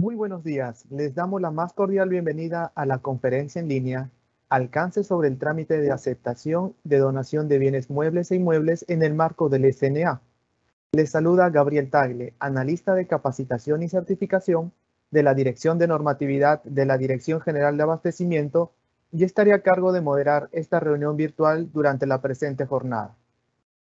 Muy buenos días. Les damos la más cordial bienvenida a la conferencia en línea Alcance sobre el trámite de aceptación de donación de bienes muebles e inmuebles en el marco del SNA. Les saluda Gabriel Tagle, analista de capacitación y certificación de la Dirección de Normatividad de la Dirección General de Abastecimiento, y estaré a cargo de moderar esta reunión virtual durante la presente jornada.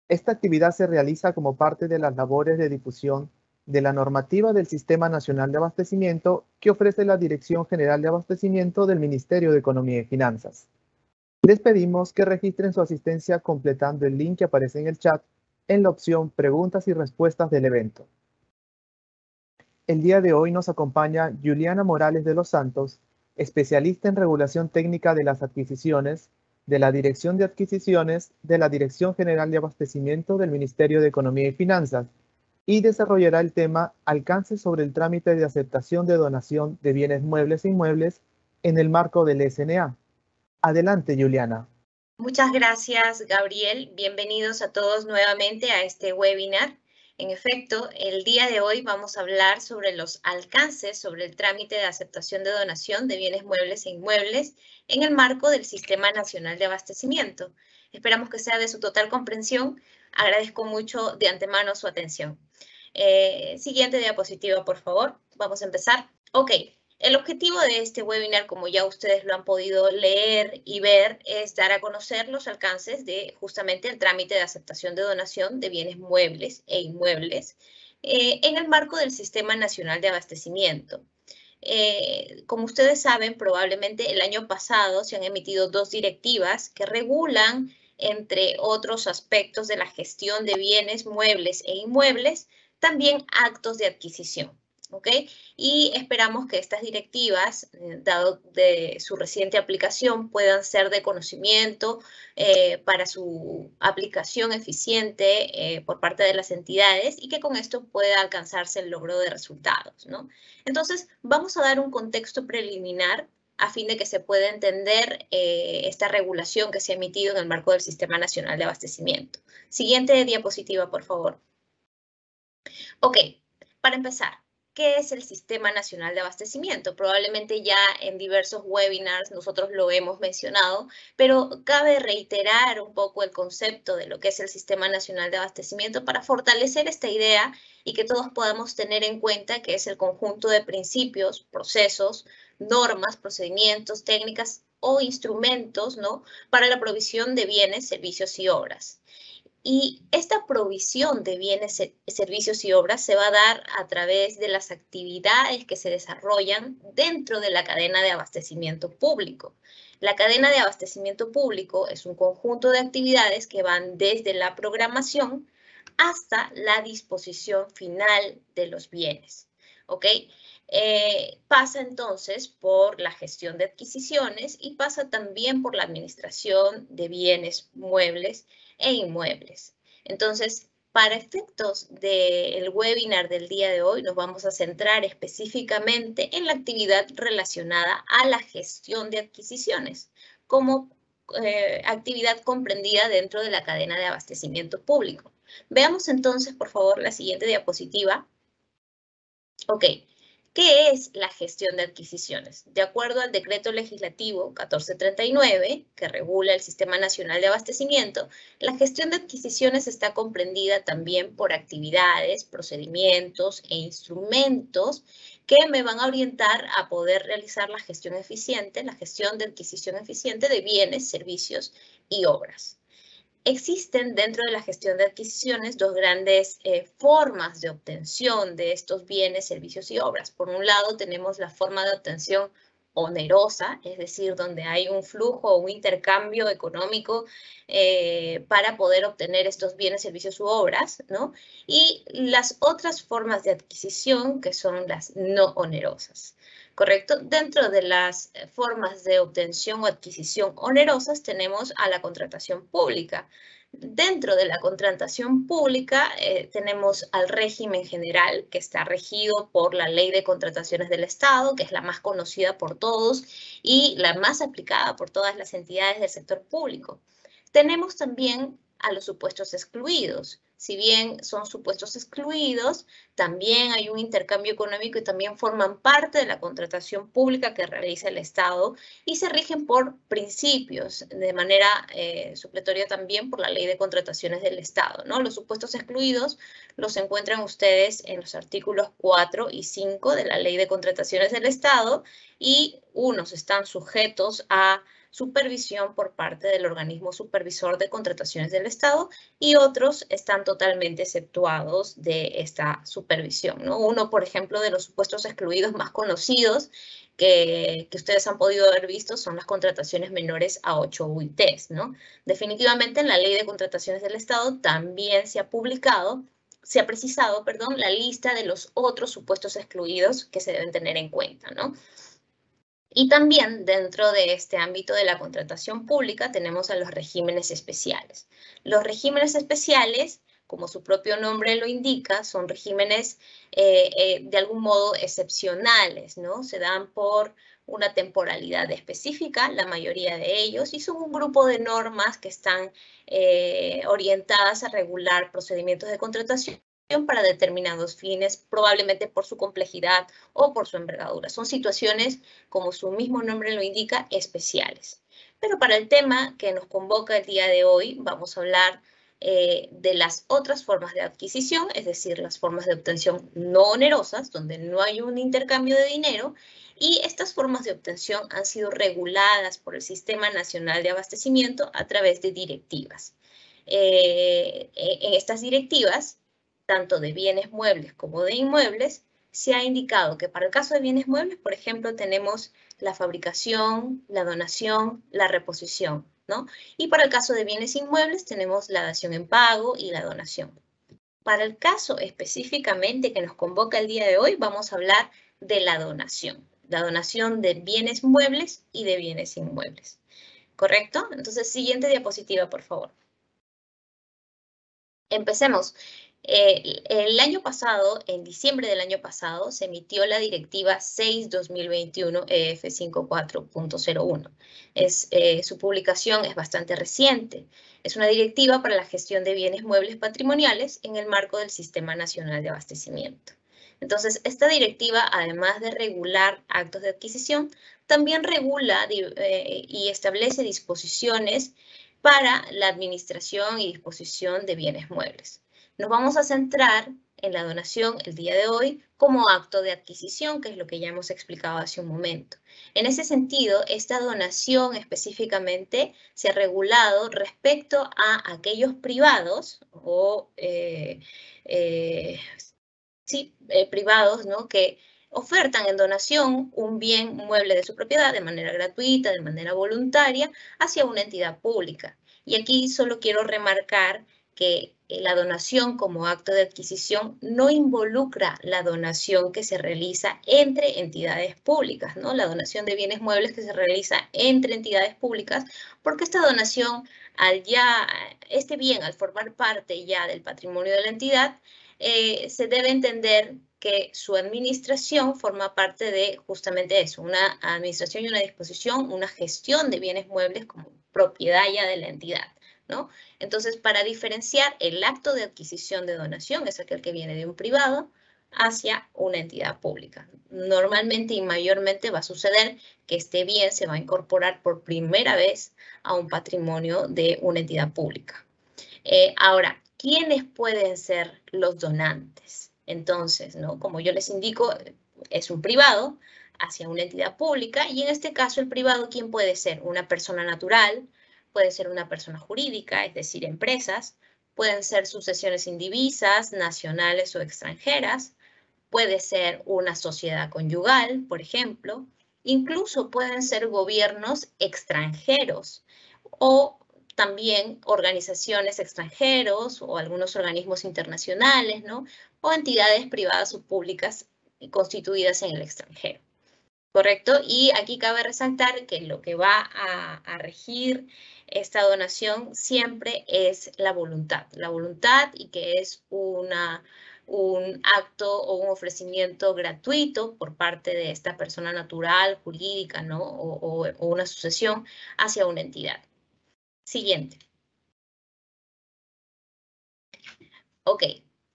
Esta actividad se realiza como parte de las labores de difusión de la normativa del Sistema Nacional de Abastecimiento que ofrece la Dirección General de Abastecimiento del Ministerio de Economía y Finanzas. Les pedimos que registren su asistencia completando el link que aparece en el chat en la opción Preguntas y Respuestas del evento. El día de hoy nos acompaña Juliana Morales de los Santos, especialista en regulación técnica de las adquisiciones, de la Dirección de Adquisiciones de la Dirección General de Abastecimiento del Ministerio de Economía y Finanzas, y desarrollará el tema Alcance sobre el trámite de aceptación de donación de bienes muebles e inmuebles en el marco del SNA. Adelante, Juliana. Muchas gracias, Gabriel. Bienvenidos a todos nuevamente a este webinar. En efecto, el día de hoy vamos a hablar sobre los alcances sobre el trámite de aceptación de donación de bienes muebles e inmuebles en el marco del Sistema Nacional de Abastecimiento. Esperamos que sea de su total comprensión. Agradezco mucho de antemano su atención. Siguiente diapositiva, por favor. Vamos a empezar. Ok. El objetivo de este webinar, como ya ustedes lo han podido leer y ver, es dar a conocer los alcances de justamente el trámite de aceptación de donación de bienes muebles e inmuebles en el marco del Sistema Nacional de Abastecimiento. Como ustedes saben, probablemente el año pasado se han emitido 2 directivas que regulan, entre otros aspectos de la gestión de bienes muebles e inmuebles, también actos de adquisición. ¿Ok? Y esperamos que estas directivas, dado de su reciente aplicación, puedan ser de conocimiento para su aplicación eficiente por parte de las entidades y que con esto pueda alcanzarse el logro de resultados, ¿no? Entonces, vamos a dar un contexto preliminar a fin de que se pueda entender esta regulación que se ha emitido en el marco del Sistema Nacional de Abastecimiento. Siguiente diapositiva, por favor. Ok, para empezar, ¿qué es el Sistema Nacional de Abastecimiento? Probablemente ya en diversos webinars nosotros lo hemos mencionado, pero cabe reiterar un poco el concepto de lo que es el Sistema Nacional de Abastecimiento para fortalecer esta idea y que todos podamos tener en cuenta que es el conjunto de principios, procesos, normas, procedimientos, técnicas o instrumentos, ¿no?, para la provisión de bienes, servicios y obras. Y esta provisión de bienes, servicios y obras se va a dar a través de las actividades que se desarrollan dentro de la cadena de abastecimiento público. La cadena de abastecimiento público es un conjunto de actividades que van desde la programación hasta la disposición final de los bienes. ¿Ok? Pasa entonces por la gestión de adquisiciones y pasa también por la administración de bienes muebles e inmuebles. Entonces, para efectos del webinar del día de hoy, nos vamos a centrar específicamente en la actividad relacionada a la gestión de adquisiciones, como actividad comprendida dentro de la cadena de abastecimiento público. Veamos entonces, por favor, la siguiente diapositiva. Ok. ¿Qué es la gestión de adquisiciones? De acuerdo al Decreto Legislativo 1439, que regula el Sistema Nacional de Abastecimiento, la gestión de adquisiciones está comprendida también por actividades, procedimientos e instrumentos que me van a orientar a poder realizar la gestión eficiente, la gestión de adquisición eficiente de bienes, servicios y obras. Existen dentro de la gestión de adquisiciones 2 grandes formas de obtención de estos bienes, servicios y obras. Por un lado, tenemos la forma de obtención onerosa, es decir, donde hay un flujo o un intercambio económico para poder obtener estos bienes, servicios u obras, ¿no? Y las otras formas de adquisición, que son las no onerosas. ¿Correcto? Dentro de las formas de obtención o adquisición onerosas tenemos a la contratación pública. Dentro de la contratación pública tenemos al régimen general, que está regido por la Ley de Contrataciones del Estado, que es la más conocida por todos y la más aplicada por todas las entidades del sector público. Tenemos también a los supuestos excluidos, si bien son supuestos excluidos, también hay un intercambio económico y también forman parte de la contratación pública que realiza el Estado y se rigen por principios, de manera supletoria también por la Ley de Contrataciones del Estado, ¿no? Los supuestos excluidos los encuentran ustedes en los artículos 4 y 5 de la Ley de Contrataciones del Estado y unos están sujetos a supervisión por parte del organismo supervisor de contrataciones del Estado y otros están totalmente exceptuados de esta supervisión, ¿no? Uno, por ejemplo, de los supuestos excluidos más conocidos que ustedes han podido haber visto son las contrataciones menores a 8 UITs, ¿no? Definitivamente en la Ley de Contrataciones del Estado también se ha precisado, la lista de los otros supuestos excluidos que se deben tener en cuenta, ¿no? Y también dentro de este ámbito de la contratación pública tenemos a los regímenes especiales. Los regímenes especiales, como su propio nombre lo indica, son regímenes de algún modo excepcionales, ¿no? Se dan por una temporalidad específica, la mayoría de ellos, y son un grupo de normas que están orientadas a regular procedimientos de contratación para determinados fines, probablemente por su complejidad o por su envergadura. Son situaciones, como su mismo nombre lo indica, especiales. Pero para el tema que nos convoca el día de hoy, vamos a hablar de las otras formas de adquisición, es decir, las formas de obtención no onerosas, donde no hay un intercambio de dinero, y estas formas de obtención han sido reguladas por el Sistema Nacional de Abastecimiento a través de directivas. En estas directivas, tanto de bienes muebles como de inmuebles, se ha indicado que para el caso de bienes muebles, por ejemplo, tenemos la fabricación, la donación, la reposición, ¿no? Y para el caso de bienes inmuebles tenemos la dación en pago y la donación. Para el caso específicamente que nos convoca el día de hoy, vamos a hablar de la donación de bienes muebles y de bienes inmuebles. ¿Correcto? Entonces, siguiente diapositiva, por favor. Empecemos. El año pasado, en diciembre del año pasado, se emitió la Directiva 6-2021 EF 54.01. Su publicación es bastante reciente. Es una directiva para la gestión de bienes muebles patrimoniales en el marco del Sistema Nacional de Abastecimiento. Entonces, esta directiva, además de regular actos de adquisición, también regula y establece disposiciones para la administración y disposición de bienes muebles. Nos vamos a centrar en la donación el día de hoy como acto de adquisición, que es lo que ya hemos explicado hace un momento. En ese sentido, esta donación específicamente se ha regulado respecto a aquellos privados o privados, ¿no?, que ofertan en donación un bien mueble de su propiedad de manera gratuita, de manera voluntaria, hacia una entidad pública. Y aquí solo quiero remarcar que la donación como acto de adquisición no involucra la donación que se realiza entre entidades públicas, ¿no? La donación de bienes muebles que se realiza entre entidades públicas, porque esta donación, este bien, al formar parte ya del patrimonio de la entidad, se debe entender que su administración forma parte de justamente eso, una administración y una disposición, una gestión de bienes muebles como propiedad ya de la entidad, ¿no? Entonces, para diferenciar el acto de adquisición de donación, es aquel que viene de un privado hacia una entidad pública. Normalmente y mayormente va a suceder que este bien se va a incorporar por primera vez a un patrimonio de una entidad pública. Ahora, ¿quiénes pueden ser los donantes? Entonces, ¿no?, como yo les indico, es un privado hacia una entidad pública y en este caso el privado, ¿quién puede ser? Una persona natural, puede ser una persona jurídica, es decir, empresas, pueden ser sucesiones indivisas, nacionales o extranjeras, puede ser una sociedad conyugal, por ejemplo, incluso pueden ser gobiernos extranjeros o también organizaciones extranjeros o algunos organismos internacionales, ¿no?, o entidades privadas o públicas constituidas en el extranjero. ¿Correcto? Y aquí cabe resaltar que lo que va a regir esta donación siempre es la voluntad y que es un acto o un ofrecimiento gratuito por parte de esta persona natural, jurídica, ¿no?, o una sucesión hacia una entidad. Siguiente. Ok,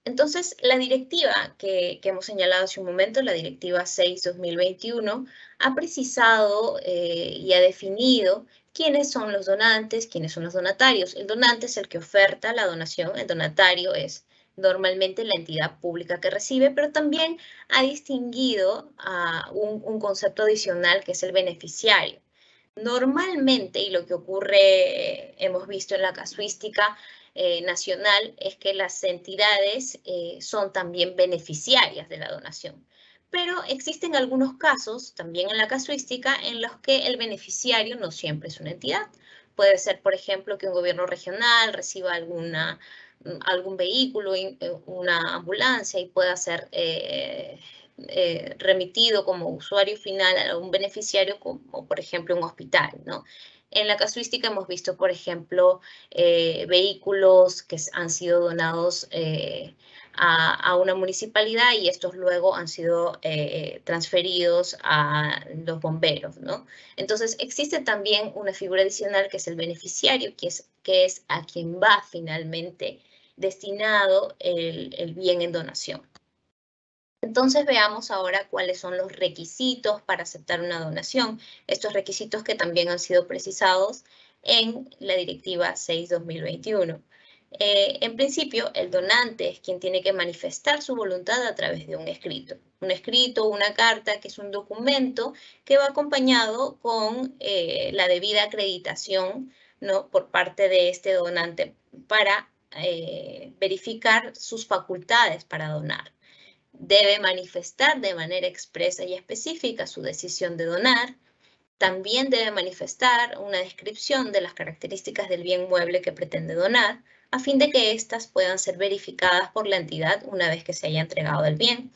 entonces la directiva que hemos señalado hace un momento, la directiva 6/2021, ha precisado y ha definido quiénes son los donantes, quiénes son los donatarios. El donante es el que oferta la donación, el donatario es normalmente la entidad pública que recibe, pero también ha distinguido un concepto adicional que es el beneficiario. Normalmente, y lo que ocurre, hemos visto en la casuística nacional, es que las entidades son también beneficiarias de la donación. Pero existen algunos casos, también en la casuística, en los que el beneficiario no siempre es una entidad. Puede ser, por ejemplo, que un gobierno regional reciba algún vehículo, una ambulancia y pueda ser remitido como usuario final a un beneficiario como, por ejemplo, un hospital, ¿no? En la casuística hemos visto, por ejemplo, vehículos que han sido donados a una municipalidad y estos luego han sido transferidos a los bomberos, ¿no? Entonces, existe también una figura adicional que es el beneficiario, que es a quien va finalmente destinado el bien en donación. Entonces veamos ahora cuáles son los requisitos para aceptar una donación. Estos requisitos que también han sido precisados en la Directiva 6/2021. En principio, el donante es quien tiene que manifestar su voluntad a través de un escrito. Un escrito, una carta, que es un documento que va acompañado con la debida acreditación, ¿no?, por parte de este donante para verificar sus facultades para donar. Debe manifestar de manera expresa y específica su decisión de donar. También debe manifestar una descripción de las características del bien mueble que pretende donar, a fin de que éstas puedan ser verificadas por la entidad una vez que se haya entregado el bien.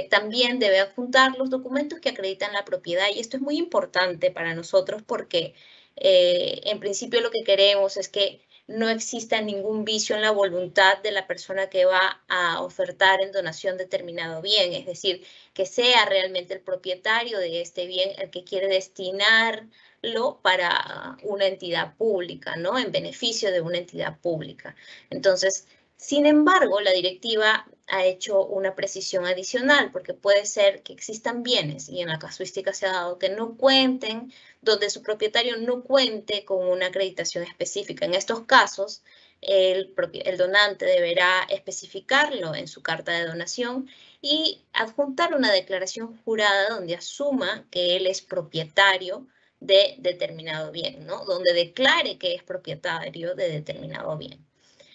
También debe adjuntar los documentos que acreditan la propiedad, y esto es muy importante para nosotros porque en principio lo que queremos es que no exista ningún vicio en la voluntad de la persona que va a ofertar en donación determinado bien, es decir, que sea realmente el propietario de este bien el que quiere destinarlo para una entidad pública, ¿no?, en beneficio de una entidad pública. Entonces, sin embargo, la directiva ha hecho una precisión adicional, porque puede ser que existan bienes, y en la casuística se ha dado que no cuenten, donde su propietario no cuente con una acreditación específica. En estos casos, el donante deberá especificarlo en su carta de donación y adjuntar una declaración jurada donde asuma que él es propietario de determinado bien, ¿no?, donde declare que es propietario de determinado bien.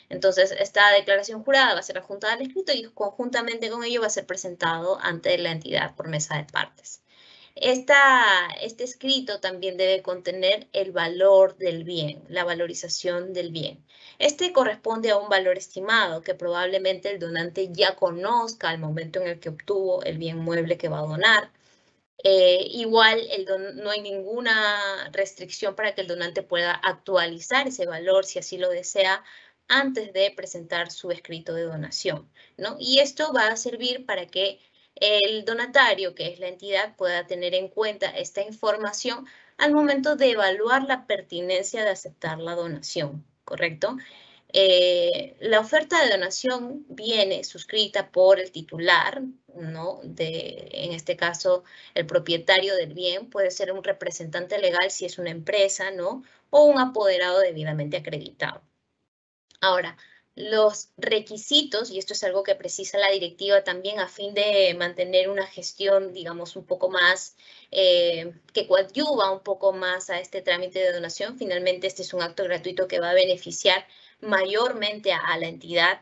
Entonces, esta declaración jurada va a ser adjuntada al escrito y conjuntamente con ello va a ser presentado ante la entidad por mesa de partes. Este escrito también debe contener el valor del bien, la valorización del bien. Este corresponde a un valor estimado que probablemente el donante ya conozca al momento en el que obtuvo el bien mueble que va a donar. Igual no hay ninguna restricción para que el donante pueda actualizar ese valor si así lo desea antes de presentar su escrito de donación, ¿no? Y esto va a servir para que el donatario, que es la entidad, pueda tener en cuenta esta información al momento de evaluar la pertinencia de aceptar la donación, ¿correcto? La oferta de donación viene suscrita por el titular, ¿no?, en este caso, el propietario del bien. Puede ser un representante legal si es una empresa, ¿no?, o un apoderado debidamente acreditado. Ahora, los requisitos, y esto es algo que precisa la directiva también a fin de mantener una gestión, digamos, un poco más, que coadyuva un poco más a este trámite de donación. Finalmente, este es un acto gratuito que va a beneficiar mayormente a la entidad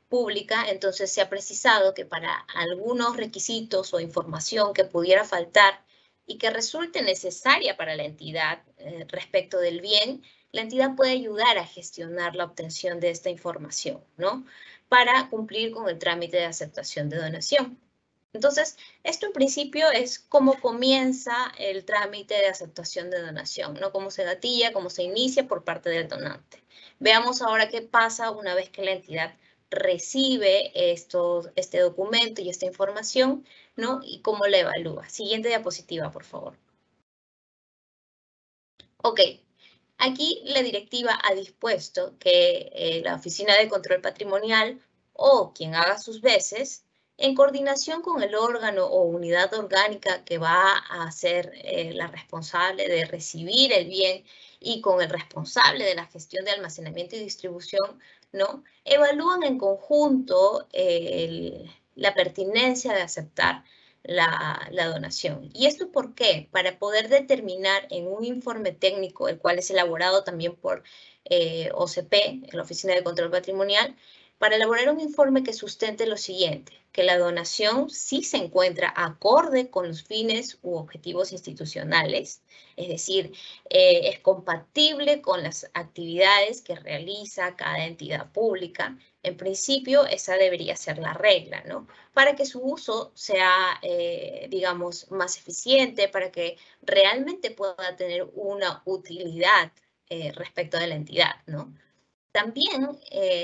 pública. Entonces, se ha precisado que para algunos requisitos o información que pudiera faltar y que resulte necesaria para la entidad respecto del bien, la entidad puede ayudar a gestionar la obtención de esta información, ¿no?, para cumplir con el trámite de aceptación de donación. Entonces, esto en principio es cómo comienza el trámite de aceptación de donación, ¿no?, cómo se gatilla, cómo se inicia por parte del donante. Veamos ahora qué pasa una vez que la entidad recibe este documento y esta información, ¿no?, y cómo la evalúa. Siguiente diapositiva, por favor. Ok. Aquí la directiva ha dispuesto que la Oficina de Control Patrimonial o quien haga sus veces, en coordinación con el órgano o unidad orgánica que va a ser la responsable de recibir el bien y con el responsable de la gestión de almacenamiento y distribución, ¿no? Evalúan en conjunto la pertinencia de aceptar la donación. ¿Y esto por qué? Para poder determinar en un informe técnico, el cual es elaborado también por OCP, la Oficina de Control Patrimonial, para elaborar un informe que sustente lo siguiente, que la donación sí se encuentra acorde con los fines u objetivos institucionales, es decir, es compatible con las actividades que realiza cada entidad pública. En principio, esa debería ser la regla, ¿no? Para que su uso sea, digamos, más eficiente, para que realmente pueda tener una utilidad respecto de la entidad, ¿no? También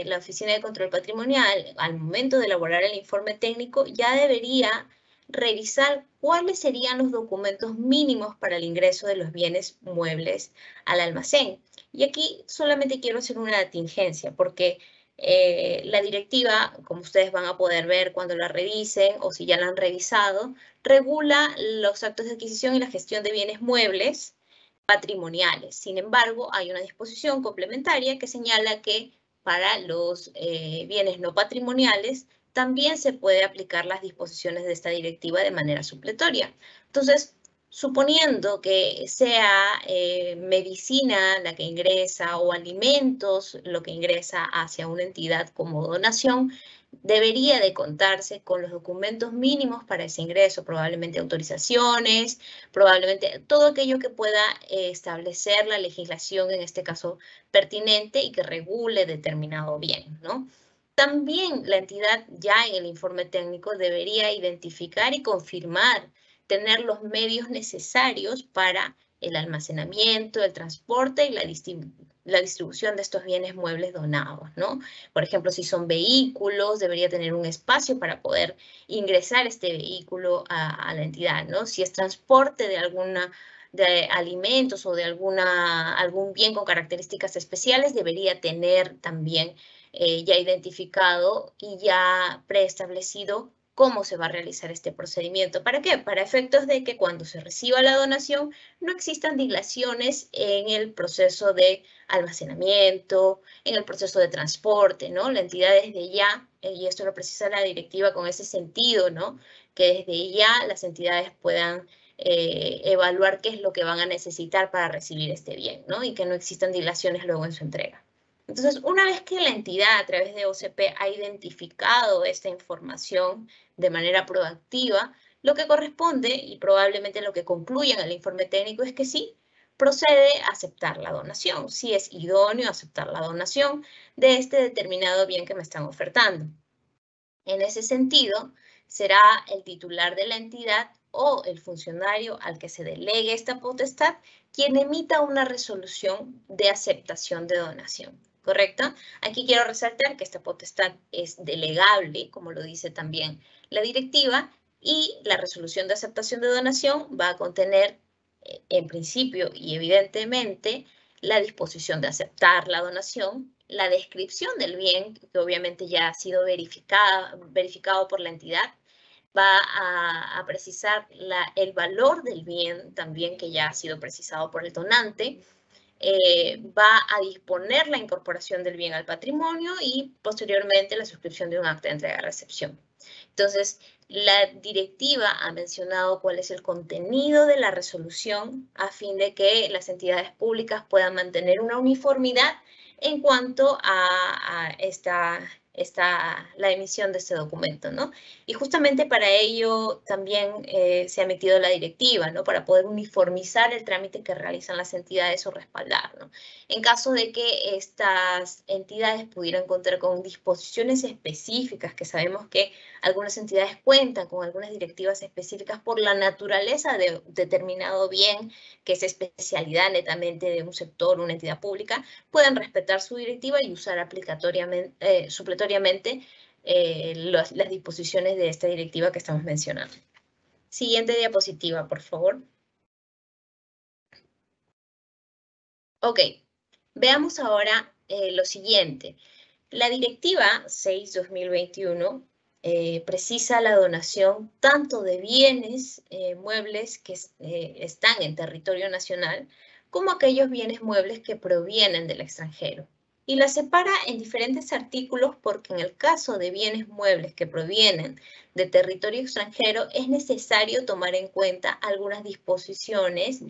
la Oficina de Control Patrimonial, al momento de elaborar el informe técnico, ya debería revisar cuáles serían los documentos mínimos para el ingreso de los bienes muebles al almacén. Y aquí solamente quiero hacer una tingencia, porque la directiva, como ustedes van a poder ver cuando la revisen, o si ya la han revisado, regula los actos de adquisición y la gestión de bienes muebles patrimoniales. Sin embargo, hay una disposición complementaria que señala que para los bienes no patrimoniales también se puede aplicar las disposiciones de esta directiva de manera supletoria. Entonces, suponiendo que sea medicina la que ingresa o alimentos lo que ingresa hacia una entidad como donación, debería de contarse con los documentos mínimos para ese ingreso, probablemente autorizaciones, probablemente todo aquello que pueda establecer la legislación, en este caso pertinente, y que regule determinado bien, ¿no? También la entidad ya en el informe técnico debería identificar y confirmar tener los medios necesarios para el almacenamiento, el transporte y la distribución de estos bienes muebles donados, ¿no? Por ejemplo, si son vehículos, debería tener un espacio para poder ingresar este vehículo a la entidad, ¿no? Si es transporte de alimentos o de algún bien con características especiales, debería tener también ya identificado y ya preestablecido cómo se va a realizar este procedimiento. ¿Para qué? Para efectos de que cuando se reciba la donación no existan dilaciones en el proceso de almacenamiento, en el proceso de transporte, ¿no? La entidad desde ya, y esto lo precisa la directiva con ese sentido, ¿no? Que desde ya las entidades puedan evaluar qué es lo que van a necesitar para recibir este bien, ¿no? Y que no existan dilaciones luego en su entrega. Entonces, una vez que la entidad a través de OCP ha identificado esta información de manera proactiva, lo que corresponde y probablemente lo que concluye en el informe técnico es que sí, procede a aceptar la donación, si es idóneo aceptar la donación de este determinado bien que me están ofertando. En ese sentido, será el titular de la entidad o el funcionario al que se delegue esta potestad quien emita una resolución de aceptación de donación. ¿Correcto? Aquí quiero resaltar que esta potestad es delegable, como lo dice también la directiva, y la resolución de aceptación de donación va a contener, en principio y evidentemente, la disposición de aceptar la donación, la descripción del bien, que obviamente ya ha sido verificado por la entidad, va a precisar el valor del bien también, que ya ha sido precisado por el donante, va a disponer la incorporación del bien al patrimonio y posteriormente la suscripción de un acta de entrega-recepción. Entonces, la directiva ha mencionado cuál es el contenido de la resolución a fin de que las entidades públicas puedan mantener una uniformidad en cuanto a la emisión de este documento, ¿no? Y justamente para ello también se ha emitido la directiva, ¿no? Para poder uniformizar el trámite que realizan las entidades o respaldar, ¿no? En caso de que estas entidades pudieran contar con disposiciones específicas, que sabemos que algunas entidades cuentan con algunas directivas específicas por la naturaleza de determinado bien, que es especialidad netamente de un sector, una entidad pública, pueden respetar su directiva y usar supletoriamente las disposiciones de esta directiva que estamos mencionando. Siguiente diapositiva, por favor. Ok, veamos ahora lo siguiente. La Directiva 6/2021 precisa la donación tanto de bienes muebles que están en territorio nacional como aquellos bienes muebles que provienen del extranjero. Y la separa en diferentes artículos porque en el caso de bienes muebles que provienen de territorio extranjero es necesario tomar en cuenta algunas disposiciones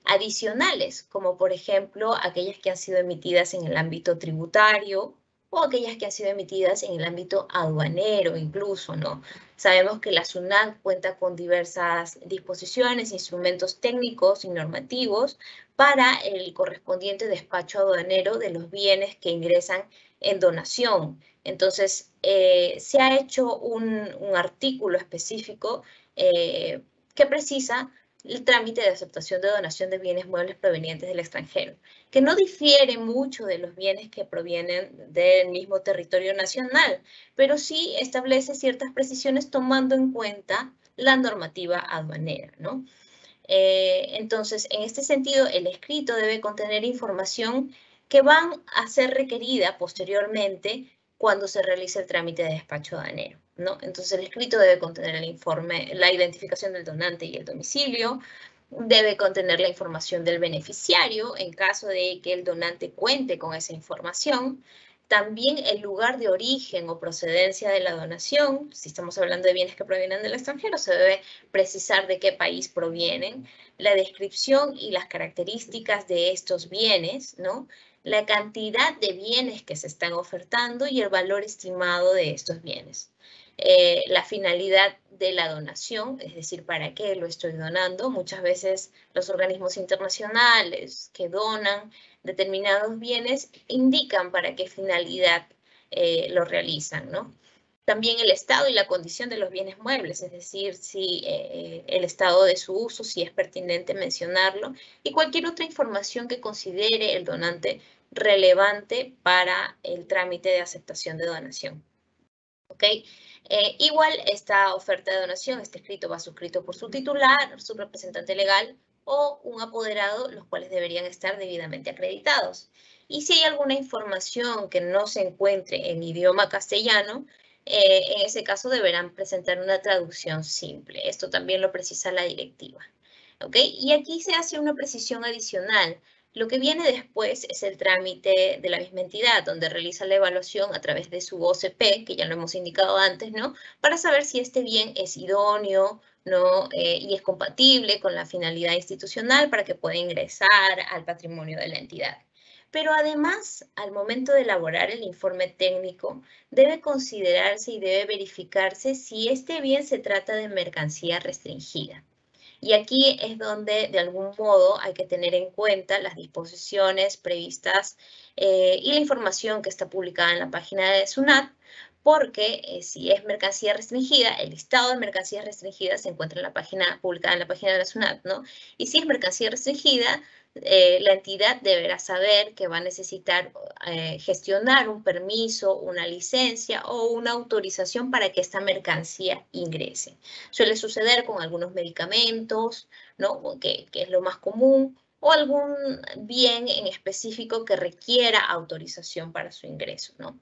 adicionales, como por ejemplo aquellas que han sido emitidas en el ámbito tributario o aquellas que han sido emitidas en el ámbito aduanero incluso, ¿no? Sabemos que la SUNAT cuenta con diversas disposiciones, instrumentos técnicos y normativos para el correspondiente despacho aduanero de los bienes que ingresan en donación. Entonces, se ha hecho un artículo específico que precisa el trámite de aceptación de donación de bienes muebles provenientes del extranjero, que no difiere mucho de los bienes que provienen del mismo territorio nacional, pero sí establece ciertas precisiones tomando en cuenta la normativa aduanera, ¿no? Entonces, en este sentido, el escrito debe contener información que van a ser requerida posteriormente cuando se realice el trámite de despacho aduanero, ¿no? Entonces, el escrito debe contener el informe, la identificación del donante y el domicilio, debe contener la información del beneficiario en caso de que el donante cuente con esa información, también el lugar de origen o procedencia de la donación. Si estamos hablando de bienes que provienen del extranjero, se debe precisar de qué país provienen, la descripción y las características de estos bienes, ¿no? La cantidad de bienes que se están ofertando y el valor estimado de estos bienes. La finalidad de la donación, es decir, ¿para qué lo estoy donando? Muchas veces los organismos internacionales que donan determinados bienes indican para qué finalidad lo realizan, ¿no? También el estado y la condición de los bienes muebles, es decir, si el estado de su uso, si es pertinente mencionarlo, y cualquier otra información que considere el donante relevante para el trámite de aceptación de donación. ¿Ok? Igual esta oferta de donación, este escrito va suscrito por su titular, su representante legal o un apoderado, los cuales deberían estar debidamente acreditados. Y si hay alguna información que no se encuentre en idioma castellano, en ese caso deberán presentar una traducción simple. Esto también lo precisa la directiva. ¿Ok? Y aquí se hace una precisión adicional. Lo que viene después es el trámite de la misma entidad, donde realiza la evaluación a través de su OCP, que ya lo hemos indicado antes, ¿no? Para saber si este bien es idóneo, ¿no? Y es compatible con la finalidad institucional para que pueda ingresar al patrimonio de la entidad. Pero además, al momento de elaborar el informe técnico, debe considerarse y debe verificarse si este bien se trata de mercancía restringida. Y aquí es donde, de algún modo, hay que tener en cuenta las disposiciones previstas y la información que está publicada en la página de SUNAT, porque si es mercancía restringida, el listado de mercancías restringidas se encuentra en la página, publicada en la página de la SUNAT, ¿no? Y si es mercancía restringida, la entidad deberá saber que va a necesitar gestionar un permiso, una licencia o una autorización para que esta mercancía ingrese. Suele suceder con algunos medicamentos, ¿no? Que es lo más común, o algún bien en específico que requiera autorización para su ingreso, ¿no?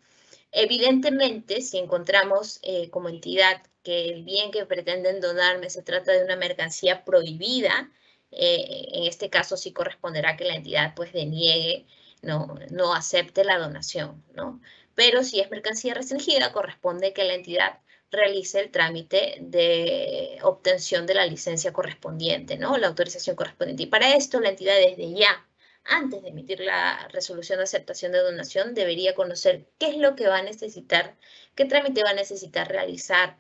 Evidentemente, si encontramos como entidad que el bien que pretenden donarme se trata de una mercancía prohibida, en este caso sí corresponderá que la entidad pues deniegue, no acepte la donación, ¿no? Pero si es mercancía restringida, corresponde que la entidad realice el trámite de obtención de la licencia correspondiente, ¿no? La autorización correspondiente. Y para esto la entidad desde ya, antes de emitir la resolución de aceptación de donación, debería conocer qué es lo que va a necesitar, qué trámite va a necesitar realizar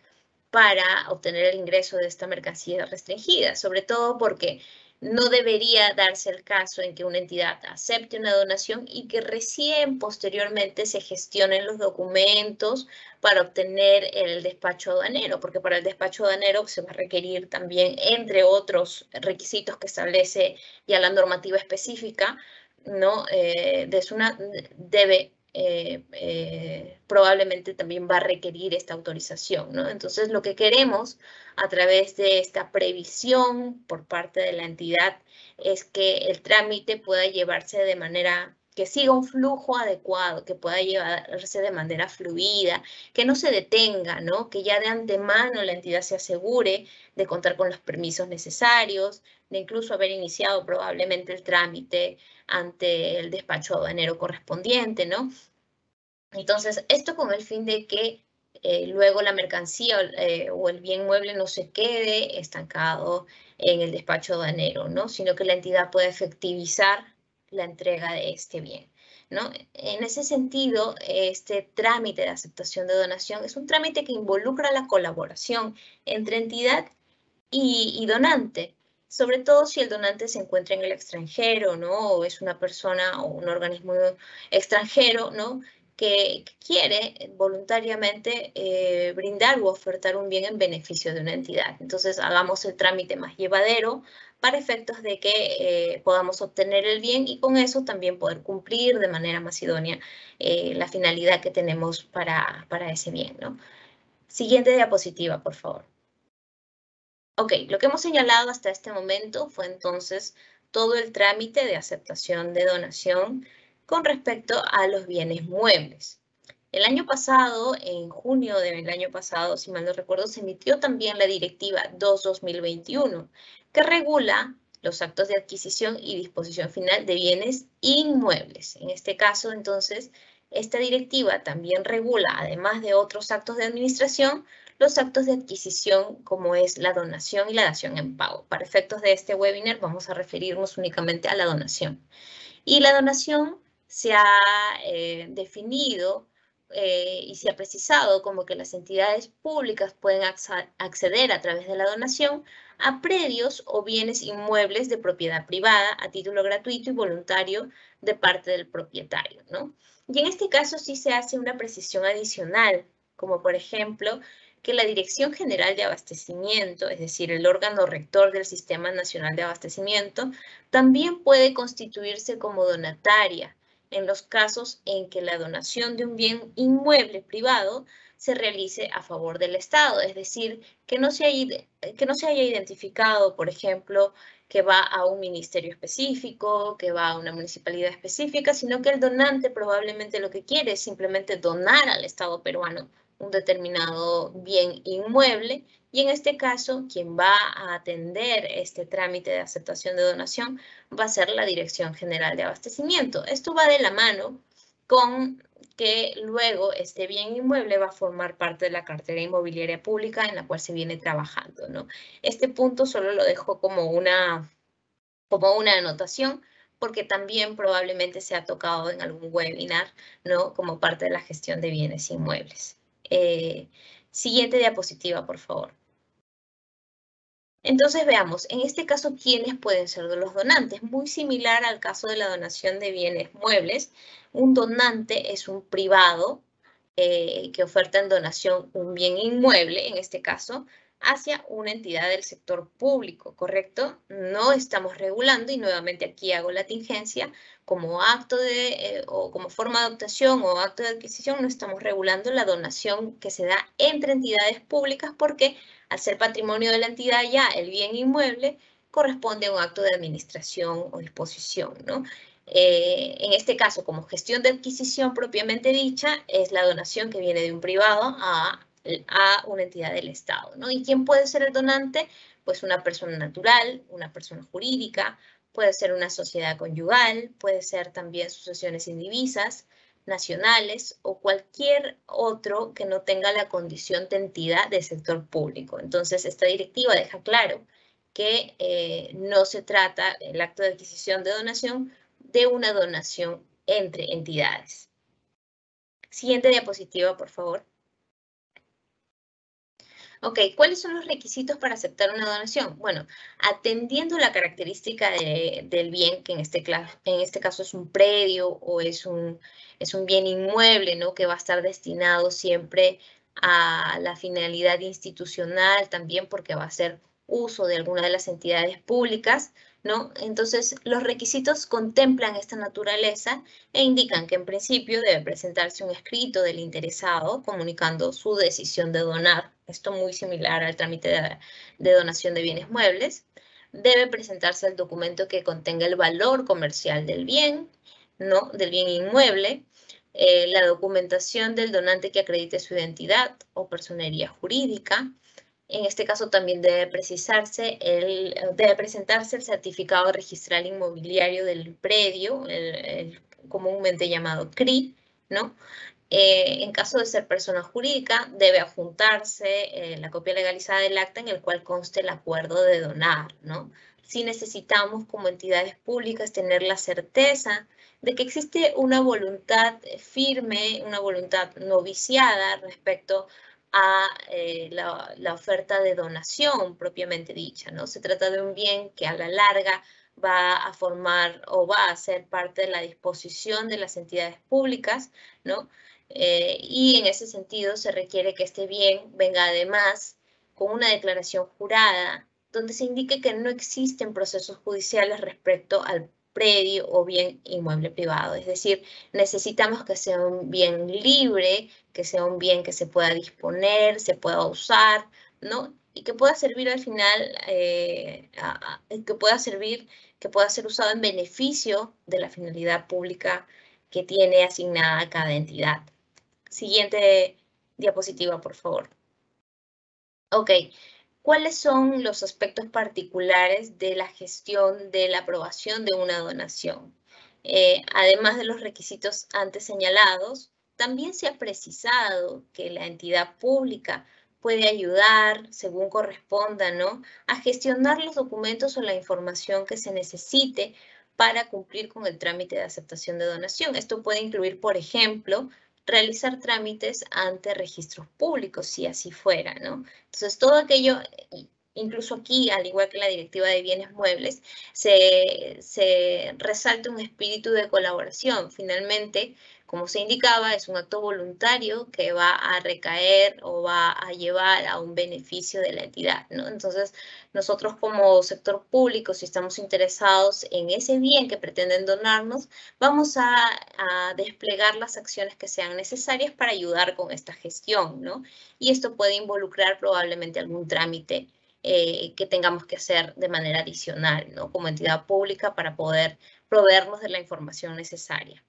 para obtener el ingreso de esta mercancía restringida, sobre todo porque no debería darse el caso en que una entidad acepte una donación y que recién posteriormente se gestionen los documentos para obtener el despacho aduanero, porque para el despacho aduanero se va a requerir también, entre otros requisitos que establece ya la normativa específica, ¿no? De SUNAT, probablemente también va a requerir esta autorización, ¿no? Entonces, lo que queremos a través de esta previsión por parte de la entidad es que el trámite pueda llevarse de manera que siga un flujo adecuado, que pueda llevarse de manera fluida, que no se detenga, ¿no? Que ya de antemano la entidad se asegure de contar con los permisos necesarios, de incluso haber iniciado probablemente el trámite ante el despacho aduanero correspondiente, ¿no? Entonces, esto con el fin de que luego la mercancía o el bien mueble no se quede estancado en el despacho aduanero, ¿no? Sino que la entidad pueda efectivizar la entrega de este bien, ¿no? En ese sentido, este trámite de aceptación de donación es un trámite que involucra la colaboración entre entidad y donante, sobre todo si el donante se encuentra en el extranjero, ¿no? O es una persona o un organismo extranjero, ¿no? Que quiere voluntariamente brindar u ofertar un bien en beneficio de una entidad. Entonces, hagamos el trámite más llevadero para efectos de que podamos obtener el bien y con eso también poder cumplir de manera más idónea la finalidad que tenemos para ese bien, ¿no? Siguiente diapositiva, por favor. Ok, lo que hemos señalado hasta este momento fue entonces todo el trámite de aceptación de donación con respecto a los bienes muebles. El año pasado, en junio del año pasado, si mal no recuerdo, se emitió también la Directiva 2-2021, que regula los actos de adquisición y disposición final de bienes inmuebles. En este caso, entonces, esta directiva también regula, además de otros actos de administración, los actos de adquisición como es la donación y la dación en pago. Para efectos de este webinar vamos a referirnos únicamente a la donación. Y la donación se ha definido y se ha precisado como que las entidades públicas pueden acceder a través de la donación a predios o bienes inmuebles de propiedad privada a título gratuito y voluntario de parte del propietario, ¿no? Y en este caso sí se hace una precisión adicional, como por ejemplo que la Dirección General de Abastecimiento, es decir, el órgano rector del Sistema Nacional de Abastecimiento, también puede constituirse como donataria en los casos en que la donación de un bien inmueble privado se realice a favor del Estado, es decir, que no se haya identificado, por ejemplo, que va a un ministerio específico, que va a una municipalidad específica, sino que el donante probablemente lo que quiere es simplemente donar al Estado peruano un determinado bien inmueble y en este caso quien va a atender este trámite de aceptación de donación va a ser la Dirección General de Abastecimiento. Esto va de la mano con que luego este bien inmueble va a formar parte de la cartera inmobiliaria pública en la cual se viene trabajando, ¿no? Este punto solo lo dejo como una anotación porque también probablemente se ha tocado en algún webinar, ¿no? Como parte de la gestión de bienes inmuebles. Siguiente diapositiva, por favor. Entonces veamos, en este caso, ¿quiénes pueden ser los donantes? Muy similar al caso de la donación de bienes muebles. Un donante es un privado que oferta en donación un bien inmueble, en este caso, hacia una entidad del sector público, ¿correcto? No estamos regulando, y nuevamente aquí hago la tingencia, como acto o como forma de obtención o acto de adquisición, no estamos regulando la donación que se da entre entidades públicas porque al ser patrimonio de la entidad ya el bien inmueble corresponde a un acto de administración o disposición, ¿no? En este caso, como gestión de adquisición propiamente dicha, es la donación que viene de un privado a una entidad del Estado, ¿no? ¿Y quién puede ser el donante? Pues una persona natural, una persona jurídica, puede ser una sociedad conyugal, puede ser también sucesiones indivisas, nacionales o cualquier otro que no tenga la condición de entidad del sector público. Entonces, esta directiva deja claro que no se trata, el acto de adquisición de donación, de una donación entre entidades. Siguiente diapositiva, por favor. Ok, ¿cuáles son los requisitos para aceptar una donación? Bueno, atendiendo la característica del bien, que en este caso es un predio o es un bien inmueble, ¿no? Que va a estar destinado siempre a la finalidad institucional también porque va a ser uso de alguna de las entidades públicas, ¿no? Entonces, los requisitos contemplan esta naturaleza e indican que en principio debe presentarse un escrito del interesado comunicando su decisión de donar. Esto muy similar al trámite de donación de bienes muebles. Debe presentarse el documento que contenga el valor comercial del bien. ¿no?, del bien inmueble, la documentación del donante que acredite su identidad o personería jurídica. En este caso también debe presentarse el certificado registral inmobiliario del predio, el comúnmente llamado CRI, ¿no? En caso de ser persona jurídica, debe adjuntarse la copia legalizada del acta en el cual conste el acuerdo de donar, ¿no? Si necesitamos como entidades públicas tener la certeza de que existe una voluntad firme, una voluntad no viciada respecto a la oferta de donación propiamente dicha, ¿no? Se trata de un bien que a la larga va a formar o va a ser parte de la disposición de las entidades públicas, ¿no? Y en ese sentido se requiere que este bien venga además con una declaración jurada donde se indique que no existen procesos judiciales respecto al predio o bien inmueble privado. Es decir, necesitamos que sea un bien libre, que sea un bien que se pueda disponer, se pueda usar, ¿no? Y que pueda servir al final, que pueda ser usado en beneficio de la finalidad pública que tiene asignada cada entidad. Siguiente diapositiva, por favor. Ok, ¿cuáles son los aspectos particulares de la gestión de la aprobación de una donación? Además de los requisitos antes señalados, también se ha precisado que la entidad pública puede ayudar, según corresponda, ¿no?, a gestionar los documentos o la información que se necesite para cumplir con el trámite de aceptación de donación. Esto puede incluir, por ejemplo, realizar trámites ante registros públicos, si así fuera, ¿no? Entonces, todo aquello, incluso aquí, al igual que la Directiva de Bienes Muebles, se resalta un espíritu de colaboración. Finalmente, como se indicaba, es un acto voluntario que va a recaer o va a llevar a un beneficio de la entidad, ¿no? Entonces, nosotros como sector público, si estamos interesados en ese bien que pretenden donarnos, vamos a desplegar las acciones que sean necesarias para ayudar con esta gestión, ¿no? Y esto puede involucrar probablemente algún trámite que tengamos que hacer de manera adicional, ¿no?, como entidad pública para poder proveernos de la información necesaria.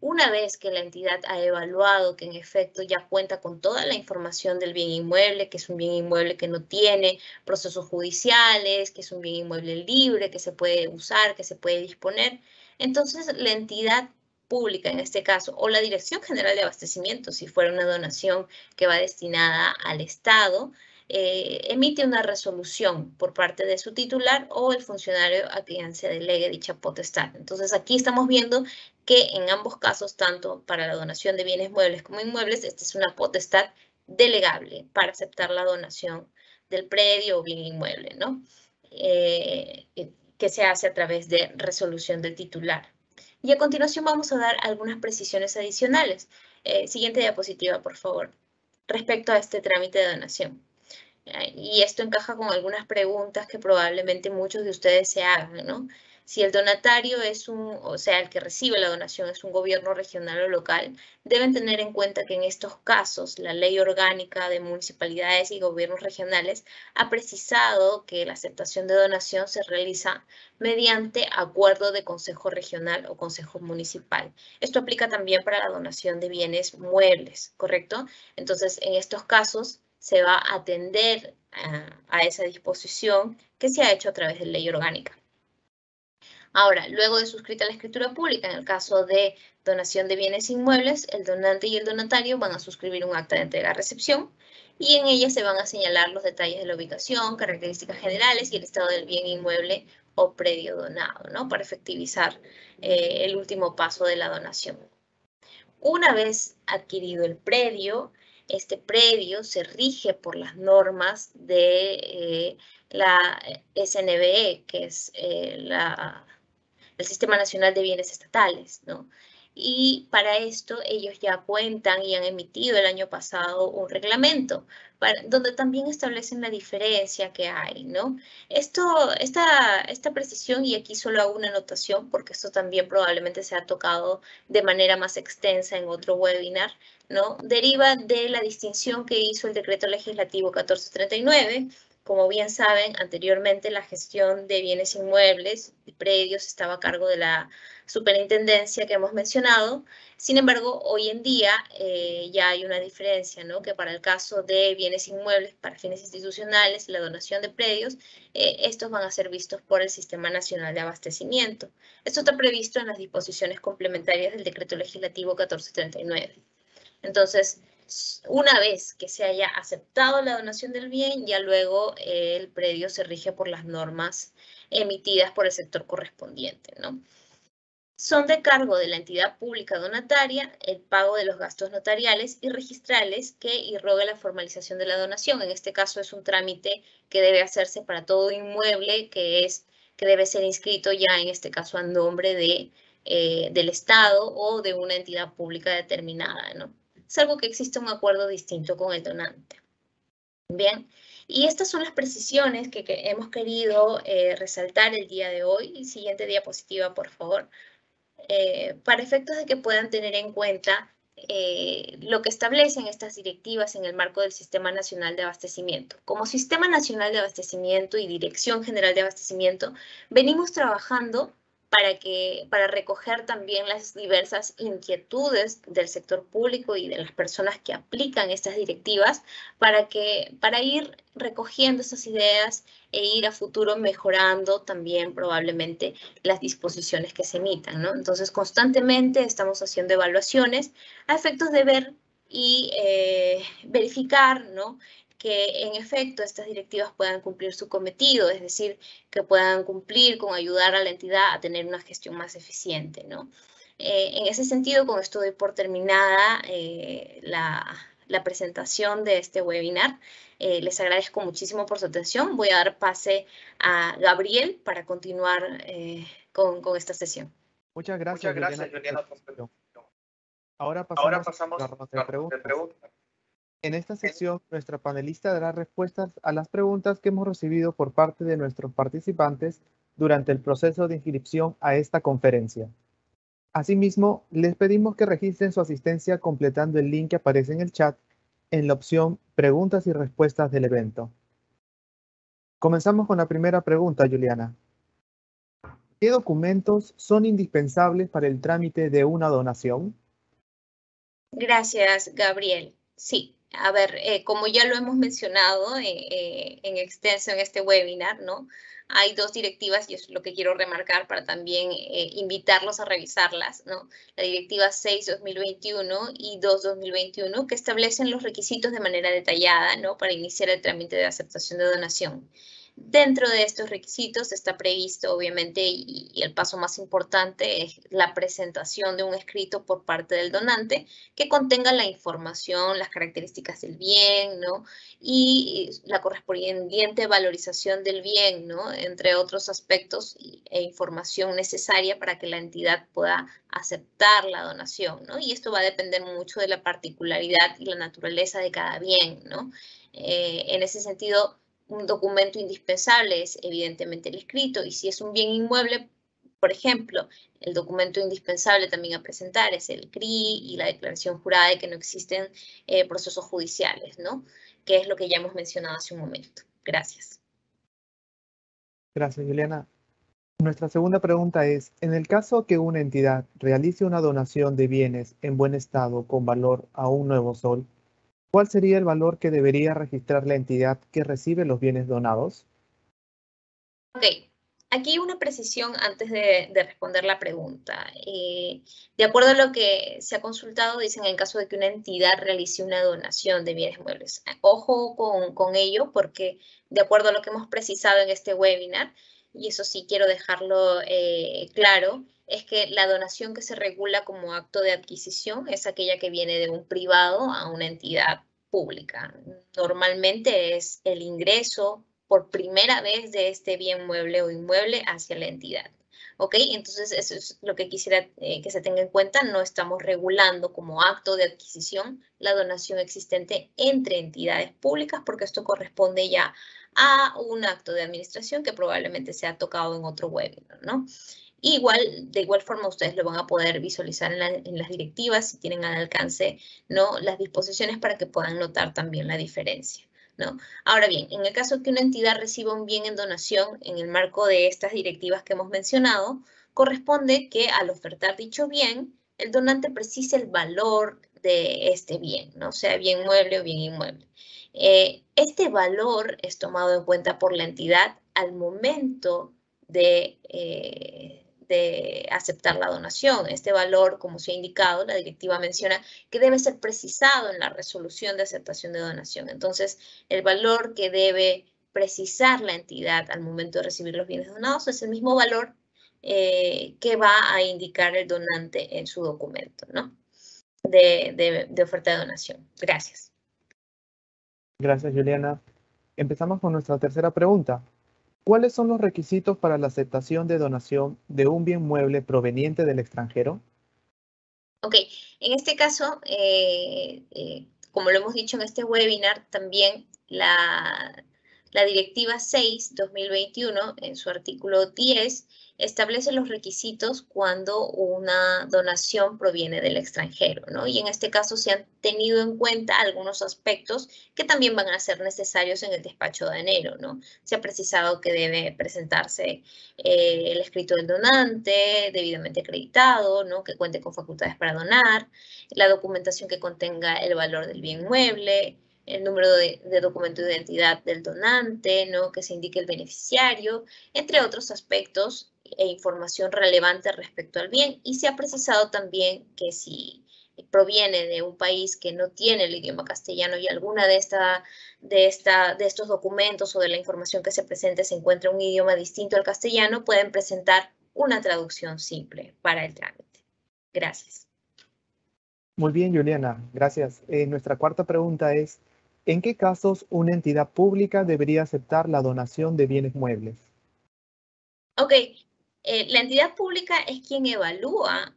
Una vez que la entidad ha evaluado que en efecto ya cuenta con toda la información del bien inmueble, que es un bien inmueble que no tiene procesos judiciales, que es un bien inmueble libre, que se puede usar, que se puede disponer, entonces la entidad pública en este caso, o la Dirección General de Abastecimiento, si fuera una donación que va destinada al Estado, emite una resolución por parte de su titular o el funcionario a quien se delegue dicha potestad. Entonces aquí estamos viendo que en ambos casos, tanto para la donación de bienes muebles como inmuebles, esta es una potestad delegable para aceptar la donación del predio o bien inmueble, ¿no? Que se hace a través de resolución del titular. Y a continuación vamos a dar algunas precisiones adicionales. Siguiente diapositiva, por favor, respecto a este trámite de donación. Y esto encaja con algunas preguntas que probablemente muchos de ustedes se hagan, ¿no? Si el donatario o sea, el que recibe la donación es un gobierno regional o local, deben tener en cuenta que en estos casos la Ley Orgánica de Municipalidades y Gobiernos Regionales ha precisado que la aceptación de donación se realiza mediante acuerdo de Consejo Regional o Consejo Municipal. Esto aplica también para la donación de bienes muebles, ¿correcto? Entonces, en estos casos se va a atender a esa disposición que se ha hecho a través de ley orgánica. Ahora, luego de suscrita la escritura pública, en el caso de donación de bienes inmuebles, el donante y el donatario van a suscribir un acta de entrega-recepción y en ella se van a señalar los detalles de la ubicación, características generales y el estado del bien inmueble o predio donado, ¿no?, para efectivizar el último paso de la donación. Una vez adquirido el predio, este predio se rige por las normas de la SNBE, que es el Sistema Nacional de Bienes Estatales, ¿no? Y para esto ellos ya cuentan y han emitido el año pasado un reglamento donde también establecen la diferencia que hay, ¿no? Esta precisión, y aquí solo hago una anotación porque esto también probablemente se ha tocado de manera más extensa en otro webinar, ¿no?, deriva de la distinción que hizo el Decreto Legislativo 1439, como bien saben, anteriormente la gestión de bienes inmuebles y predios estaba a cargo de la superintendencia que hemos mencionado. Sin embargo, hoy en día ya hay una diferencia, ¿no? Que para el caso de bienes inmuebles para fines institucionales, la donación de predios, estos van a ser vistos por el Sistema Nacional de Abastecimiento. Esto está previsto en las disposiciones complementarias del Decreto Legislativo 1439. Entonces, una vez que se haya aceptado la donación del bien, ya luego el predio se rige por las normas emitidas por el sector correspondiente, ¿no? Son de cargo de la entidad pública donataria el pago de los gastos notariales y registrales que irroga la formalización de la donación. En este caso es un trámite que debe hacerse para todo inmueble que debe ser inscrito ya en este caso a nombre del Estado o de una entidad pública determinada, ¿no? Salvo que exista un acuerdo distinto con el donante. Bien, y estas son las precisiones que hemos querido resaltar el día de hoy. Siguiente diapositiva, por favor. Para efectos de que puedan tener en cuenta lo que establecen estas directivas en el marco del Sistema Nacional de Abastecimiento. Como Sistema Nacional de Abastecimiento y Dirección General de Abastecimiento, venimos trabajando para recoger también las diversas inquietudes del sector público y de las personas que aplican estas directivas para ir recogiendo esas ideas e ir a futuro mejorando también probablemente las disposiciones que se emitan, ¿no? Entonces, constantemente estamos haciendo evaluaciones a efectos de ver y verificar, ¿no?, que en efecto estas directivas puedan cumplir su cometido, es decir, que puedan cumplir con ayudar a la entidad a tener una gestión más eficiente, ¿no? En ese sentido, con esto doy por terminada la presentación de este webinar. Les agradezco muchísimo por su atención. Voy a dar pase a Gabriel para continuar con esta sesión. Muchas gracias, Juliana. Ahora pasamos a la ronda de preguntas. En esta sección, nuestra panelista dará respuestas a las preguntas que hemos recibido por parte de nuestros participantes durante el proceso de inscripción a esta conferencia. Asimismo, les pedimos que registren su asistencia completando el link que aparece en el chat en la opción Preguntas y respuestas del evento. Comenzamos con la primera pregunta, Juliana. ¿Qué documentos son indispensables para el trámite de una donación? Gracias, Gabriel. Sí. A ver, como ya lo hemos mencionado en extenso en este webinar, ¿no? Hay dos directivas y es lo que quiero remarcar para también invitarlos a revisarlas, ¿no? La directiva 6/2021 y 2/2021 que establecen los requisitos de manera detallada, ¿no?, para iniciar el trámite de aceptación de donación. Dentro de estos requisitos está previsto, obviamente, y el paso más importante es la presentación de un escrito por parte del donante que contenga la información, las características del bien, ¿no?, y la correspondiente valorización del bien, ¿no?, entre otros aspectos e información necesaria para que la entidad pueda aceptar la donación, ¿no? Y esto va a depender mucho de la particularidad y la naturaleza de cada bien, ¿no? En ese sentido, un documento indispensable es evidentemente el escrito, y si es un bien inmueble, por ejemplo, el documento indispensable también a presentar es el CRI y la declaración jurada de que no existen procesos judiciales, ¿no?, que es lo que ya hemos mencionado hace un momento. Gracias. Gracias, Juliana. Nuestra segunda pregunta es, en el caso que una entidad realice una donación de bienes en buen estado con valor a un nuevo sol, ¿cuál sería el valor que debería registrar la entidad que recibe los bienes donados? Ok, aquí una precisión antes de responder la pregunta. De acuerdo a lo que se ha consultado, dicen en caso de que una entidad realice una donación de bienes muebles. Ojo con ello, porque de acuerdo a lo que hemos precisado en este webinar, y eso sí quiero dejarlo claro, es que la donación que se regula como acto de adquisición es aquella que viene de un privado a una entidad pública. Normalmente es el ingreso por primera vez de este bien mueble o inmueble hacia la entidad. ¿Ok? Entonces, eso es lo que quisiera que se tenga en cuenta. No estamos regulando como acto de adquisición la donación existente entre entidades públicas, porque esto corresponde ya a un acto de administración que probablemente se ha tocado en otro webinar, ¿no? De igual forma, ustedes lo van a poder visualizar en las directivas si tienen al alcance, ¿no?, las disposiciones para que puedan notar también la diferencia. ¿no? Ahora bien, en el caso que una entidad reciba un bien en donación en el marco de estas directivas que hemos mencionado, corresponde que al ofertar dicho bien, el donante precise el valor de este bien, ¿no? Sea bien mueble o bien inmueble. Este valor es tomado en cuenta por la entidad al momento de aceptar la donación. Este valor, como se ha indicado, la directiva menciona que debe ser precisado en la resolución de aceptación de donación. Entonces, el valor que debe precisar la entidad al momento de recibir los bienes donados es el mismo valor que va a indicar el donante en su documento, ¿no? de oferta de donación. Gracias. Gracias, Juliana. Empezamos con nuestra tercera pregunta. ¿Cuáles son los requisitos para la aceptación de donación de un bien mueble proveniente del extranjero? Ok, en este caso, como lo hemos dicho en este webinar, también la Directiva 6/2021, en su artículo 10, establece los requisitos cuando una donación proviene del extranjero, ¿no? Y en este caso se han tenido en cuenta algunos aspectos que también van a ser necesarios en el despacho aduanero, ¿no? Se ha precisado que debe presentarse el escrito del donante, debidamente acreditado, ¿no? Que cuente con facultades para donar, la documentación que contenga el valor del bien mueble, el número de documento de identidad del donante, ¿no? Que se indique el beneficiario, entre otros aspectos e información relevante respecto al bien. Y se ha precisado también que si proviene de un país que no tiene el idioma castellano y alguna de estos documentos o de la información que se presente se encuentra en un idioma distinto al castellano, pueden presentar una traducción simple para el trámite. Gracias. Muy bien, Juliana, gracias. Nuestra cuarta pregunta es, ¿en qué casos una entidad pública debería aceptar la donación de bienes muebles? Ok, la entidad pública es quien evalúa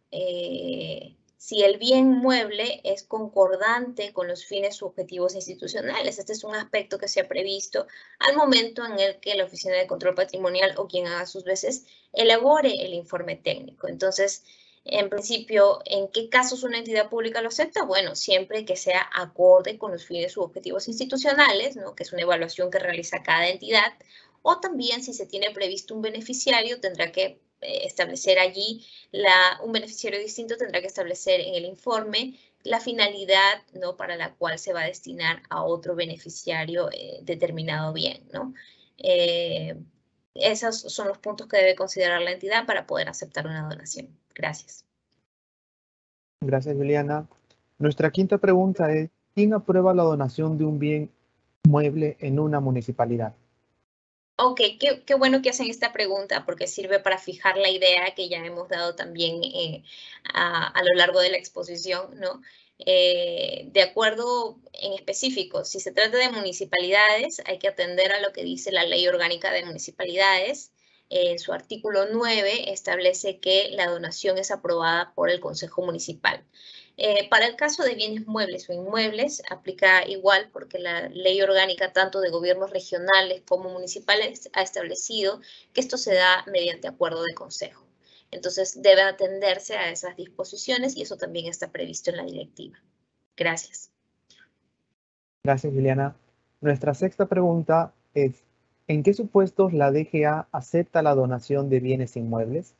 si el bien mueble es concordante con los fines u objetivos institucionales. Este es un aspecto que se ha previsto al momento en el que la Oficina de Control Patrimonial o quien haga sus veces elabore el informe técnico. Entonces, en principio, ¿en qué casos una entidad pública lo acepta? Bueno, siempre que sea acorde con los fines u objetivos institucionales, ¿no? Que es una evaluación que realiza cada entidad, o también si se tiene previsto un beneficiario, tendrá que establecer allí un beneficiario distinto, tendrá que establecer en el informe la finalidad, ¿no? Para la cual se va a destinar a otro beneficiario determinado bien, ¿no? Esos son los puntos que debe considerar la entidad para poder aceptar una donación. Gracias. Gracias, Juliana. Nuestra quinta pregunta es, ¿quién aprueba la donación de un bien mueble en una municipalidad? Ok, qué bueno que hacen esta pregunta porque sirve para fijar la idea que ya hemos dado también a lo largo de la exposición, ¿no? De acuerdo en específico, si se trata de municipalidades, hay que atender a lo que dice la Ley Orgánica de Municipalidades. En su artículo 9 establece que la donación es aprobada por el Consejo Municipal. Para el caso de bienes muebles o inmuebles, aplica igual porque la ley orgánica tanto de gobiernos regionales como municipales ha establecido que esto se da mediante acuerdo de consejo. Entonces, debe atenderse a esas disposiciones y eso también está previsto en la directiva. Gracias. Gracias, Juliana. Nuestra sexta pregunta es, ¿en qué supuestos la DGA acepta la donación de bienes inmuebles?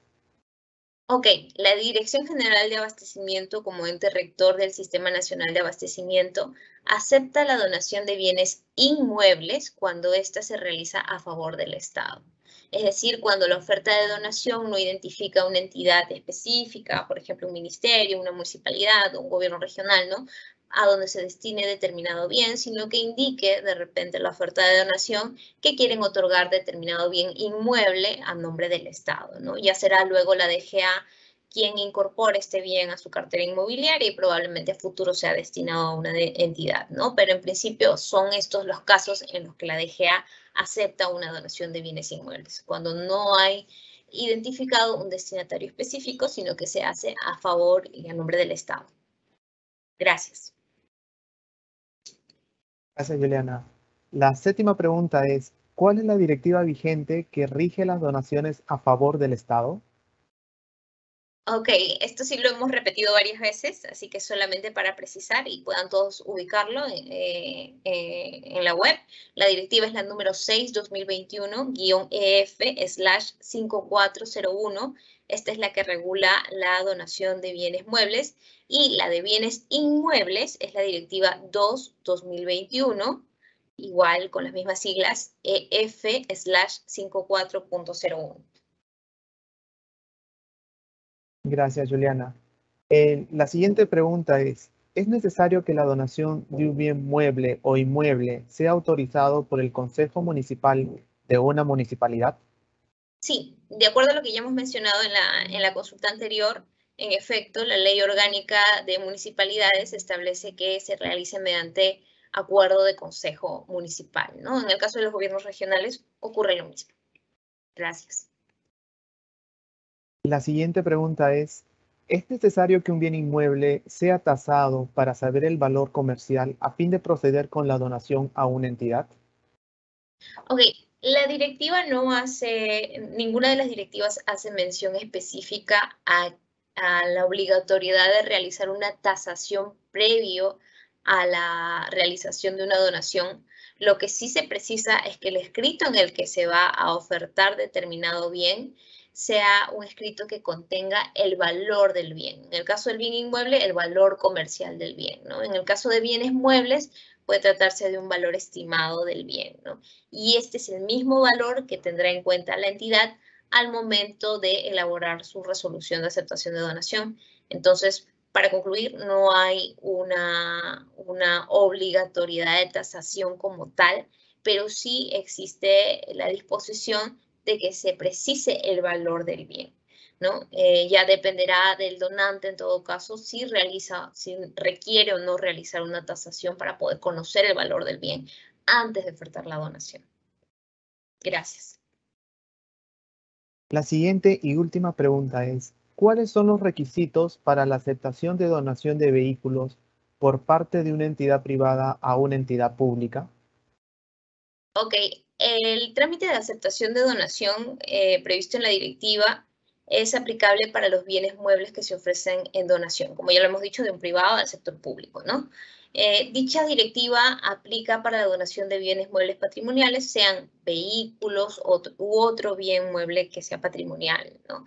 Ok, la Dirección General de Abastecimiento como ente rector del Sistema Nacional de Abastecimiento acepta la donación de bienes inmuebles cuando ésta se realiza a favor del Estado. Es decir, cuando la oferta de donación no identifica una entidad específica, por ejemplo, un ministerio, una municipalidad o un gobierno regional, ¿no? A donde se destine determinado bien, sino que indique de repente la oferta de donación que quieren otorgar determinado bien inmueble a nombre del Estado, ¿no? Ya será luego la DGA quien incorpore este bien a su cartera inmobiliaria y probablemente a futuro sea destinado a una entidad, ¿no? Pero en principio son estos los casos en los que la DGA acepta una donación de bienes inmuebles, cuando no hay identificado un destinatario específico, sino que se hace a favor y a nombre del Estado. Gracias. Gracias, Juliana. La séptima pregunta es, ¿cuál es la directiva vigente que rige las donaciones a favor del Estado? Ok, esto sí lo hemos repetido varias veces, así que solamente para precisar y puedan todos ubicarlo en la web. La directiva es la número 6-2021-EF/5401. Esta es la que regula la donación de bienes muebles, y la de bienes inmuebles es la directiva 2-2021, igual con las mismas siglas, EF/54.01. Gracias, Juliana. La siguiente pregunta ¿es necesario que la donación de un bien mueble o inmueble sea autorizado por el Consejo Municipal de una municipalidad? Sí, de acuerdo a lo que ya hemos mencionado en la consulta anterior, en efecto, la Ley Orgánica de Municipalidades establece que se realice mediante acuerdo de Consejo Municipal, ¿no? En el caso de los gobiernos regionales ocurre lo mismo. Gracias. La siguiente pregunta ¿es necesario que un bien inmueble sea tasado para saber el valor comercial a fin de proceder con la donación a una entidad? Ok, la directiva no hace, ninguna de las directivas hace mención específica a la obligatoriedad de realizar una tasación previo a la realización de una donación. Lo que sí se precisa es que el escrito en el que se va a ofertar determinado bien sea un escrito que contenga el valor del bien. En el caso del bien inmueble, el valor comercial del bien, ¿no? En el caso de bienes muebles, puede tratarse de un valor estimado del bien, ¿no? Y este es el mismo valor que tendrá en cuenta la entidad al momento de elaborar su resolución de aceptación de donación. Entonces, para concluir, no hay una obligatoriedad de tasación como tal, pero sí existe la disposición de que se precise el valor del bien, ¿no? Ya dependerá del donante, en todo caso, si requiere o no realizar una tasación para poder conocer el valor del bien antes de ofertar la donación. Gracias. La siguiente y última pregunta es, ¿cuáles son los requisitos para la aceptación de donación de vehículos por parte de una entidad privada a una entidad pública? Ok, el trámite de aceptación de donación previsto en la directiva es aplicable para los bienes muebles que se ofrecen en donación, como ya lo hemos dicho, de un privado al sector público, ¿no? Dicha directiva aplica para la donación de bienes muebles patrimoniales, sean vehículos u otro bien mueble que sea patrimonial, ¿no?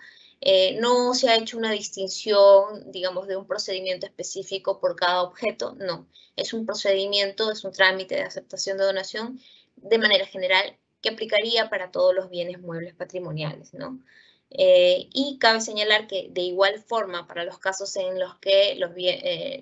No se ha hecho una distinción, digamos, de un procedimiento específico por cada objeto, no. Es un procedimiento, es un trámite de aceptación de donación de manera general que aplicaría para todos los bienes muebles patrimoniales, ¿no? Y cabe señalar que de igual forma, para los casos en los que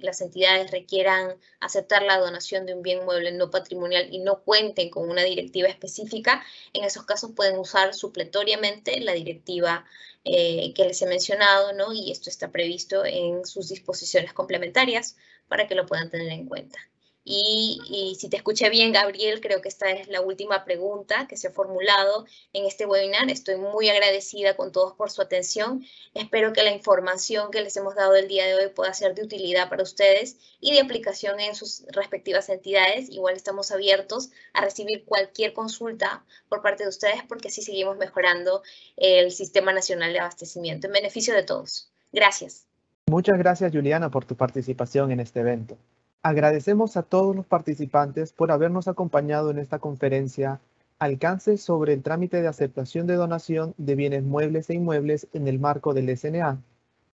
las entidades requieran aceptar la donación de un bien mueble no patrimonial y no cuenten con una directiva específica, en esos casos pueden usar supletoriamente la directiva que les he mencionado, ¿no? Y esto está previsto en sus disposiciones complementarias para que lo puedan tener en cuenta. Y si te escuché bien, Gabriel, creo que esta es la última pregunta que se ha formulado en este webinar. Estoy muy agradecida con todos por su atención. Espero que la información que les hemos dado el día de hoy pueda ser de utilidad para ustedes y de aplicación en sus respectivas entidades. Igual estamos abiertos a recibir cualquier consulta por parte de ustedes, porque así seguimos mejorando el Sistema Nacional de Abastecimiento en beneficio de todos. Gracias. Muchas gracias, Juliana, por tu participación en este evento. Agradecemos a todos los participantes por habernos acompañado en esta conferencia Alcance sobre el trámite de aceptación de donación de bienes muebles e inmuebles en el marco del SNA,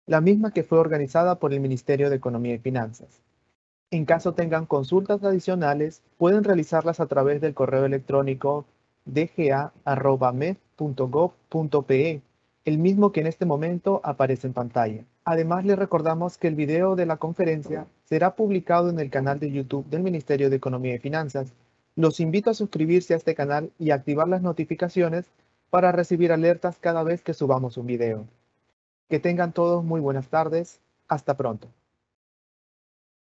la misma que fue organizada por el Ministerio de Economía y Finanzas. En caso tengan consultas adicionales, pueden realizarlas a través del correo electrónico dga@med.gov.pe, el mismo que en este momento aparece en pantalla. Además, les recordamos que el video de la conferencia será publicado en el canal de YouTube del Ministerio de Economía y Finanzas. Los invito a suscribirse a este canal y activar las notificaciones para recibir alertas cada vez que subamos un video. Que tengan todos muy buenas tardes. Hasta pronto.